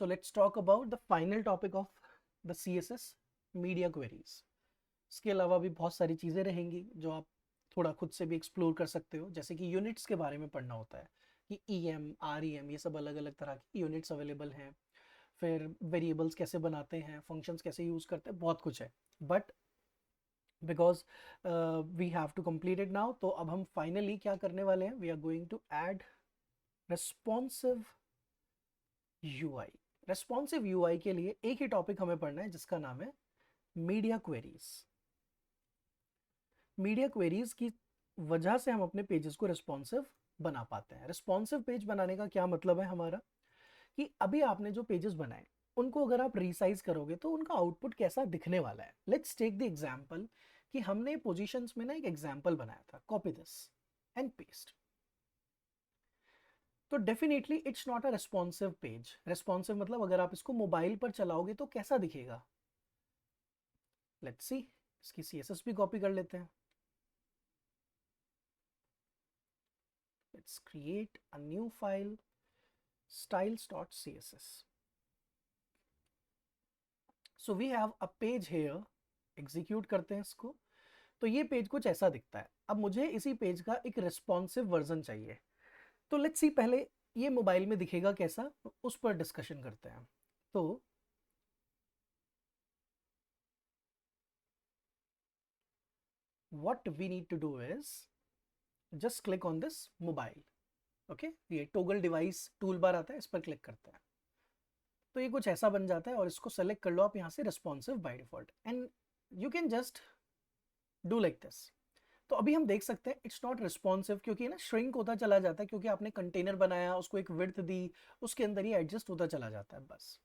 So let's talk about the final topic of the CSS, media queries. इसके अलावा भी बहुत सारी चीज़ें रहेंगी जो आप थोड़ा खुद से भी एक्सप्लोर कर सकते हो, जैसे कि यूनिट्स के बारे में पढ़ना होता है कि EM REM ये सब अलग अलग तरह की यूनिट्स अवेलेबल हैं, फिर वेरिएबल्स कैसे बनाते हैं, फंक्शंस कैसे यूज़ करते हैं, बहुत कुछ है। But because we have to complete it now, तो अब हम फाइनली क्या करने वाले हैं, we are going to add responsive UI। Responsive UI के लिए एक ही टॉपिक हमें पढ़ना है जिसका नाम है मीडिया क्वेरीज। मीडिया क्वेरीज की वजह से हम अपने पेजेस को रिस्पॉन्सिव बना पाते हैं। रिस्पॉन्सिव पेज बनाने का क्या मतलब है हमारा, कि अभी आपने जो पेजेस बनाए उनको अगर आप रिसाइज करोगे तो उनका आउटपुट कैसा दिखने वाला है। लेट्स टेक द एग्जांपल कि हमने पोजीशंस में ना एक एग्जांपल बनाया था, कॉपी दिस एंड पेस्ट। तो definitely it's not a responsive page. Responsive मतलब अगर आप इसको मोबाइल पर चलाओगे तो कैसा दिखेगा। लेट्स सी, इसकी CSS भी कॉपी कर लेते हैं। Let's create a new file, styles.css। So we have a page here. Execute करते हैं इसको, तो ये पेज कुछ ऐसा दिखता है। अब मुझे इसी पेज का एक रिस्पॉन्सिव वर्जन चाहिए, तो लेट्स सी पहले ये मोबाइल में दिखेगा कैसा, उस पर डिस्कशन करते हैं। तो what we need to do is just click on this mobile। Okay, ये टोगल डिवाइस टूल बार आता है, इस पर क्लिक करते हैं तो ये कुछ ऐसा बन जाता है, और इसको सेलेक्ट कर लो आप यहाँ से responsive by default, and you can just do like this. तो अभी हम देख सकते हैं इट्स नॉट रिस्पॉन्सिव, क्योंकि ना श्रिंक होता चला जाता है, क्योंकि आपने कंटेनर बनाया, उसको एक विड्थ दी, उसके अंदर ही एडजस्ट होता चला जाता है बस।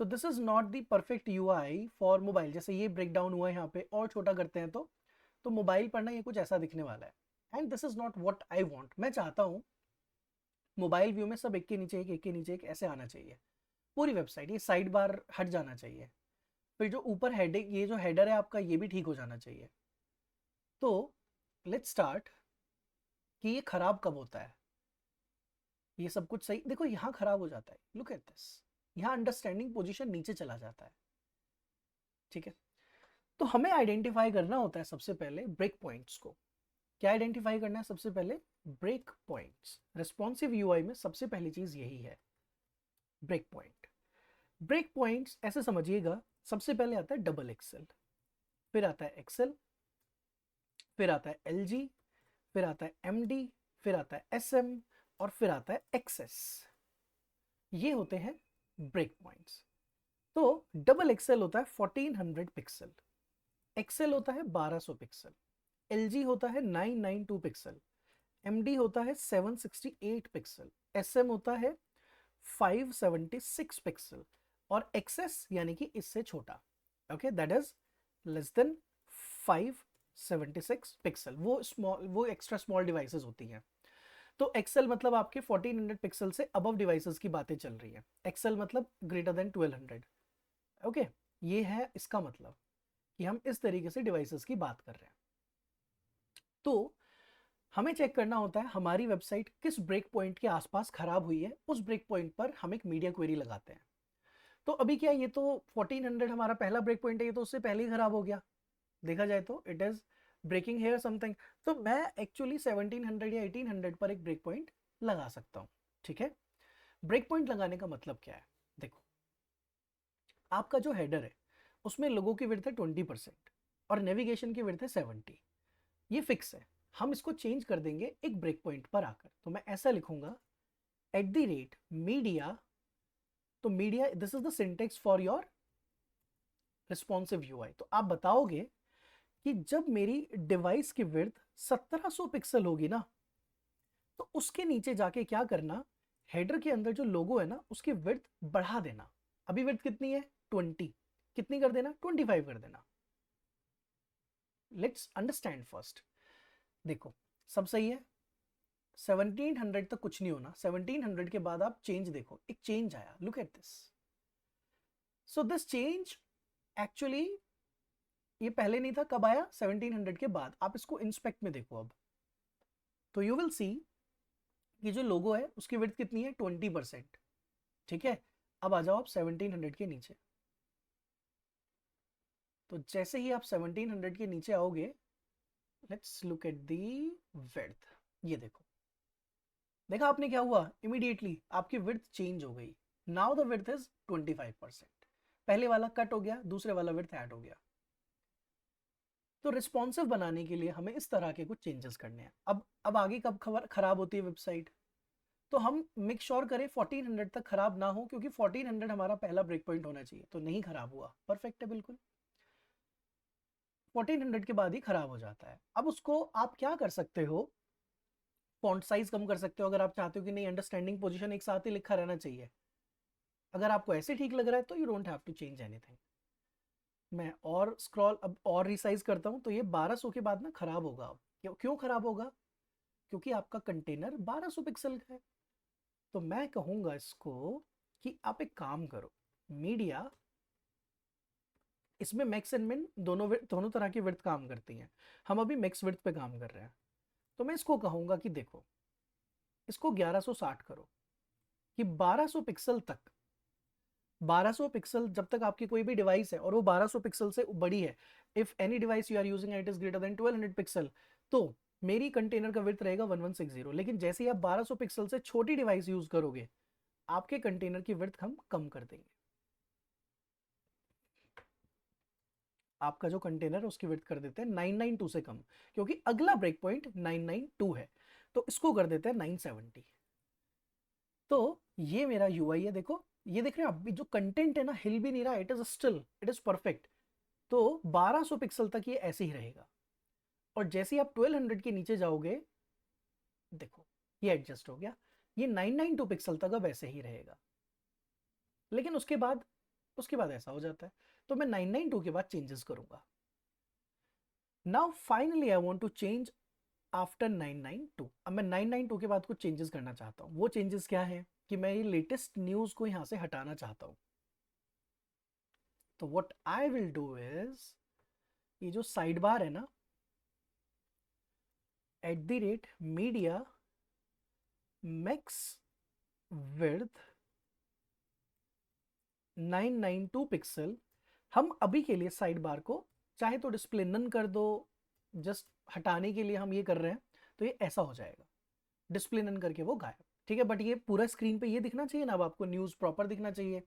सो this is not the perfect UI for mobile. जैसे ये ब्रेक डाउन हुआ है यहाँ पे, और छोटा करते हैं तो मोबाइल पर ना ये कुछ ऐसा दिखने वाला है, and this is not what I want. मैं चाहता हूँ मोबाइल व्यू में सब एक के नीचे एक के नीचे एक ऐसे आना चाहिए, पूरी वेबसाइट। ये साइड बार हट जाना चाहिए, फिर जो ऊपर हेडिंग, ये जो हेडर है आपका, ये भी ठीक हो जाना चाहिए। तो लेट्स स्टार्ट कि ये खराब कब होता है। ये सब कुछ सही, देखो यहाँ खराब हो जाता है, लुक एट दिस, यहाँ अंडरस्टैंडिंग पोजीशन नीचे चला जाता है। ठीक है, तो हमें आइडेंटिफाई करना होता है सबसे पहले ब्रेक पॉइंट्स को। क्या आइडेंटिफाई करना है सबसे पहले, ब्रेक पॉइंट्स। रिस्पॉन्सिव UI में सबसे पहली चीज यही है, ब्रेक पॉइंट। ब्रेक पॉइंट्स ऐसे समझिएगा, सबसे पहले आता है डबल एक्सेल, फिर आता है एक्सेल, फिर आता है LG, फिर आता है MD, फिर आता है SM, और फिर आता है XS। ये होते हैं ब्रेक पॉइंट्स। तो डबल एक्सेल होता है 1400 पिक्सल, एक्सेल होता है 1200 पिक्सल, LG होता है 992 पिक्सल, MD होता है 768 पिक्सल, SM होता है 576 पिक्सल, और XS यानी कि इससे छोटा, okay, that is less than 576 pixel. वो स्मॉल, वो एक्स्ट्रा स्मॉल डिवाइसेस होती हैं। तो एक्सेल मतलब आपके 1400 पिक्सल से अबव डिवाइसेस की बातें चल रही है, एक्सेल मतलब ग्रेटर देन 1200। ओके, ये है इसका मतलब कि हम इस तरीके से डिवाइसेस की बात कर रहे हैं। तो हमें चेक करना होता है हमारी वेबसाइट किस ब्रेक पॉइंट के आसपास खराब हुई है, उस ब्रेक पॉइंट पर हम एक मीडिया क्वेरी लगाते हैं। तो अभी क्या, ये तो 1400 हमारा पहला ब्रेक पॉइंट है, ये तो उससे पहले ही खराब हो गया, देखा जाए तो it is breaking here something. तो मैं एक्चुअली 1700 या 1800 पर एक ब्रेक पॉइंट लगा सकता हूँ। ठीक है, ब्रेक पॉइंट लगाने का मतलब क्या है, देखो आपका जो हेडर है उसमें लोगों की विड्थ है 20% और नेविगेशन की विड्थ है 70। ये फिक्स है, हम इसको चेंज कर देंगे एक ब्रेक पॉइंट पर आकर। तो मैं ऐसा लिखूंगा @media। तो media, this is the syntax for your responsive UI। तो आप बताओगे कि जब मेरी डिवाइस की विड्थ 1700 पिक्सल होगी ना, तो उसके नीचे जाके क्या करना, हेडर के अंदर जो लोगो है ना उसकी विड्थ बढ़ा देना। अभी विड्थ कितनी है 20, कितनी कर देना 25 कर देना। Let's understand first. देखो सब सही है, 1700 तक कुछ नहीं होना, 1700 के बाद आप चेंज देखो, एक चेंज आया, look at this. So this change actually ये पहले नहीं था, कब आया 1700 के बाद। आप इसको इंस्पेक्ट में देखो अब, तो यू विल सी कि जो लोगो है उसकी विड्थ कितनी है 20%। ठीक है, अब आ जाओ आप 1700 के नीचे। तो जैसे ही आप 1700 के नीचे आओगे, let's look at the width. ये देखो, देखा आपने क्या हुआ, इमीडिएटली आपकी विड्थ चेंज हो गई। Now the width is 25%। पहले वाला कट हो गया, दूसरे वाला विड्थ ऐड हो गया। तो रिस्पॉन्सिव बनाने के लिए हमें इस तरह के कुछ चेंजेस करने हैं। अब आगे कब खबर खराब होती है वेबसाइट, तो हम मेक श्योर करें 1400 तक खराब ना हो, क्योंकि 1400 हमारा पहला ब्रेक पॉइंट होना चाहिए। तो नहीं खराब हुआ, परफेक्ट है बिल्कुल। 1400 के बाद ही खराब हो जाता है। अब उसको आप क्या कर सकते हो, फॉन्ट साइज कम कर सकते हो अगर आप चाहते हो कि नहीं अंडरस्टैंडिंग पोजीशन एक साथ ही लिखा रहना चाहिए। अगर आपको ऐसे ठीक लग रहा है तो you don't have to change anything. मैं और स्क्रॉल अब और रिसाइज करता हूं, तो ये 1200 के बाद ना खराब होगा। अब क्यों खराब होगा, क्योंकि आपका कंटेनर 1200 पिक्सल का है। तो मैं कहूंगा इसको कि आप एक काम करो, मीडिया, इसमें मैक्स एंड मिन दोनों तरह की विड्थ काम करती हैं। हम अभी मैक्स विड्थ पे काम कर रहे हैं। तो मैं इसको कहूंगा कि देखो, इसको 1160 करो, कि 1200 पिक्सल तक, 1200 पिक्सल जब तक आपकी कोई भी डिवाइस है और वो 1200 पिक्सल से बड़ी है, if any device you are using it is greater than 1200 pixel, तो मेरी कंटेनर का विड्थ रहेगा 1160। लेकिन जैसे ही आप 1200 पिक्सल से छोटी डिवाइस यूज करोगे, आपके कंटेनर की विड्थ हम कम कर देंगे। आपका जो कंटेनर है उसकी विड्थ कर देते हैं 992 से कम, क्योंकि अगला ब्रेक पॉइंट 992 है। तो इसको कर देते हैं 970। तो ये मेरा यूआई है, देखो ये देख रहे हैं आप, जो कंटेंट है ना हिल भी नहीं रहा, it is still, it is perfect. तो 1200 पिक्सल तक ये ऐसे ही रहेगा। और जैसे ही आप 1200 के नीचे जाओगे, देखो ये एडजस्ट हो गया, ये 992 पिक्सल तक अब ऐसे ही रहेगा। लेकिन उसके बाद ऐसा हो जाता है। तो मैं 992 के बाद चेंजेस करूंगा। Now finally I want to change after 992। अब मैं 992 के बाद कुछ चेंजेस करना चाहता हूँ। वो चेंजेस क्या है कि मैं ये लेटेस्ट न्यूज को यहां से हटाना चाहता हूँ। तो what I will do is, ये जो साइड बार है ना, @media max width 992 पिक्सल, हम अभी के लिए साइड बार को चाहे तो डिस्प्ले नन कर दो, जस्ट हटाने के लिए हम ये कर रहे हैं। तो ये ऐसा हो जाएगा, डिस्प्ले नन करके वो गायब, ठीक है। बट ये पूरा स्क्रीन पे ये दिखना चाहिए ना, अब आपको न्यूज़ प्रॉपर दिखना चाहिए।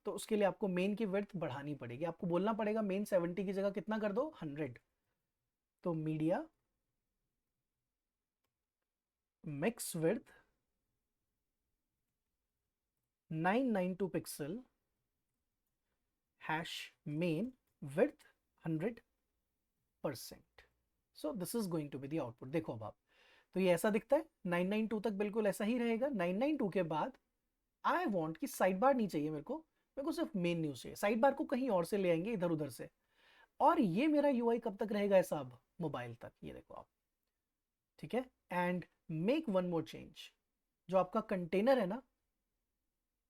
तो उसके लिए आपको मेन की विड्थ बढ़ानी पड़ेगी, आपको बोलना पड़ेगा मेन 70 की जगह कितना कर दो, 100। तो media max width 992 pixel hash main width 100%। So this is going to be the output. देखो अब आप, तो ये ऐसा दिखता है, 992 तक बिल्कुल ऐसा ही रहेगा। 992 के बाद आई वॉन्ट कि साइड बार नहीं चाहिए मेरे को सिर्फ मेन न्यूज चाहिए। साइड बार को कहीं और से ले आएंगे, इधर उधर से। और ये मेरा यूआई कब तक रहेगा ऐसा, अब मोबाइल तक, ये देखो आप, ठीक है। And make one more change, जो आपका कंटेनर है ना,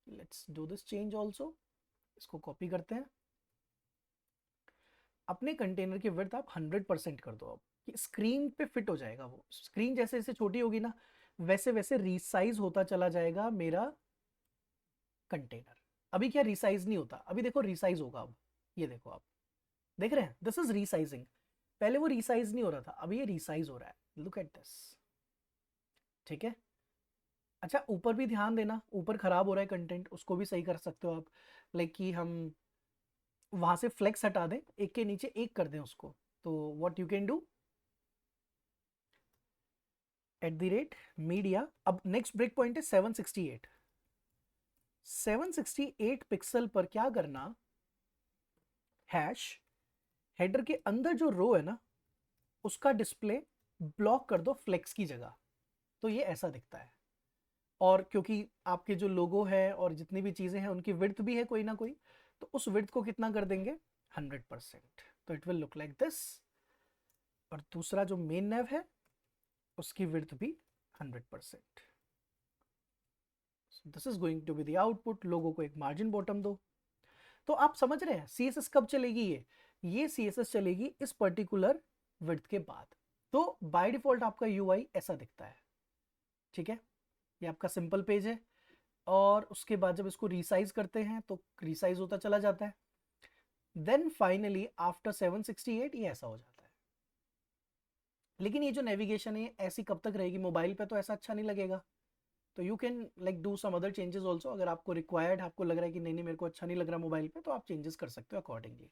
let's do this change also. इसको कॉपी करते हैं, अपने कंटेनर की विड्थ आप 100% कर दो। अब कि स्क्रीन पे फिट हो जाएगा, वो स्क्रीन जैसे जैसे छोटी होगी ना, वैसे वैसे रीसाइज होता चला जाएगा मेरा कंटेनर। अभी क्या रीसाइज नहीं होता, अभी देखो रीसाइज होगा। अब ये देखो आप देख रहे हैं, दिस इज रीसाइजिंग। पहले वो रीसाइज नहीं हो रहा था, अभी ये रीसाइज हो रहा है, लुक एट दिस, ठीक है। अच्छा ऊपर भी ध्यान देना, ऊपर खराब हो रहा है कंटेंट, उसको भी सही कर सकते हो आप। लाइक कि हम वहां से फ्लेक्स हटा दें, एक के नीचे एक कर दें उसको। तो what you can do, @media, अब नेक्स्ट ब्रेक पॉइंट है 768। 768 पिक्सल पर क्या करना, हैश हेडर के अंदर जो रो है ना, उसका डिस्प्ले ब्लॉक कर दो फ्लेक्स की जगह। तो ये ऐसा दिखता है। और क्योंकि आपके जो लोगो है और जितनी भी चीजें हैं उनकी विड्थ भी है कोई ना कोई, तो उस विड्थ को कितना कर देंगे, 100%। तो it will look like this. और दूसरा जो मेन नेव है उसकी विड्थ भी 100%। This is going to be the output. लोगों को एक मार्जिन बॉटम दो। तो आप समझ रहे हैं सीएसएस कब चलेगी, ये सीएसएस चलेगी इस पर्टिकुलर विड्थ के बाद। तो बाय डिफॉल्ट आपका यूआई ऐसा दिखता है, ठीक है। ये आपका सिंपल पेज है। और उसके बाद जब इसको रीसाइज करते हैं तो रीसाइज होता चला जाता है। देन फाइनली आफ्टर 768 ये ऐसा हो जाता है। लेकिन ये जो नेविगेशन है ऐसी कब तक रहेगी, मोबाइल पे तो ऐसा अच्छा नहीं लगेगा। तो you can like do some other changes also, अगर आपको रिक्वायर्ड, आपको लग रहा है कि नहीं नहीं मेरे को अच्छा नहीं लग रहा मोबाइल पे, तो आप चेंजेस कर सकते हो अकॉर्डिंगली।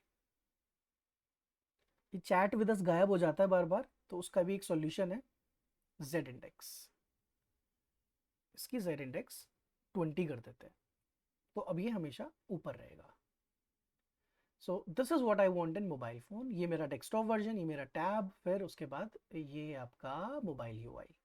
ये चैट विद अस गायब हो जाता है बार बार, तो उसका भी एक सॉल्यूशन है, जेड इंडेक्स। इसकी जेड इंडेक्स 20 कर देते हैं, तो अब ये हमेशा ऊपर रहेगा। सो this is what I want in mobile phone. ये मेरा डेस्कटॉप वर्जन, ये मेरा टैब, फिर उसके बाद ये आपका मोबाइल यूआई।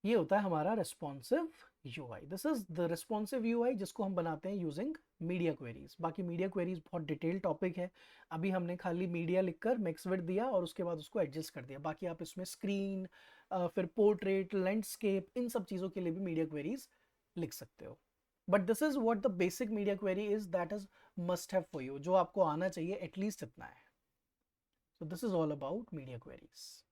ये होता है हमारा responsive UI. This is the responsive UI जिसको हम बनाते हैं यूजिंग मीडिया क्वेरीज। बाकी मीडिया क्वेरीज बहुत डिटेल टॉपिक है, अभी हमने खाली मीडिया लिखकर मिक्स विद दिया और उसके बाद उसको एडजस्ट कर दिया। बाकी आप इसमें स्क्रीन, फिर पोर्ट्रेट, लैंडस्केप, इन सब चीज़ों के लिए भी मीडिया क्वेरीज लिख सकते हो। But this is what the basic media query is, that is must have for you, जो आपको आना चाहिए एटलीस्ट इतना है। सो this is all about media queries.